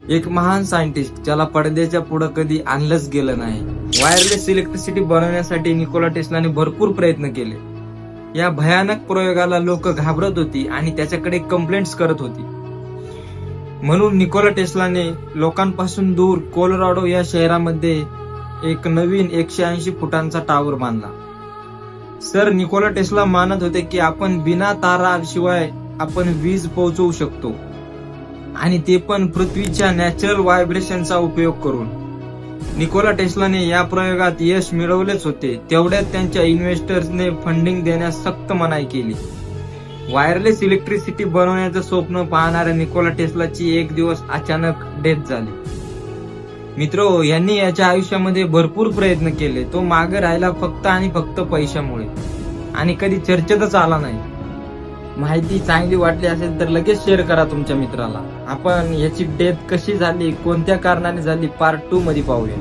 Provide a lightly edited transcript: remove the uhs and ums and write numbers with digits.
एक महान सायंटिस्ट ज्याला पडद्याच्या पुढे कधी आणलंच गेलं नाही. वायरलेस इलेक्ट्रिसिटी बनवण्यासाठी निकोला टेस्लाने भरपूर प्रयत्न केले. या भयानक प्रयोगाला लोक घाबरत होती आणि त्याच्याकडे कंप्लेंट्स करत होती. म्हणून निकोला टेस्लाने लोकांपासून दूर कोलोराडो या शहरामध्ये एक नवीन 180 फुटांचा टावर बांधला. सर निकोला टेस्ला मानत होते की आपण बिना ताराशिवाय आपण वीज पोहोचवू शकतो आणि ते पण पृथ्वीच्या नॅचरल व्हायब्रेशनचा उपयोग करून. निकोला टेस्लाने या प्रयोगात यश मिळवलेच होते, तेवढ्यात त्यांच्या इन्व्हेस्टर्सने फंडिंग देण्यास सक्त मनाई केली. वायरलेस इलेक्ट्रिसिटी बनवण्याचं स्वप्न पाहणाऱ्या निकोला टेस्लाची एक दिवस अचानक डेथ झाली. मित्रो, यांनी याच्या आयुष्यामध्ये भरपूर प्रयत्न केले. तो मागे राहिला फक्त आणि फक्त पैशामुळे आणि कधी चर्चेतच आला नाही. माहिती चांगली वाटली असेल तर लगेच शेअर करा तुमच्या मित्राला. आपण याची डेथ कशी झाली, कोणत्या कारणाने झाली, पार्ट 2 मध्ये पाहूया.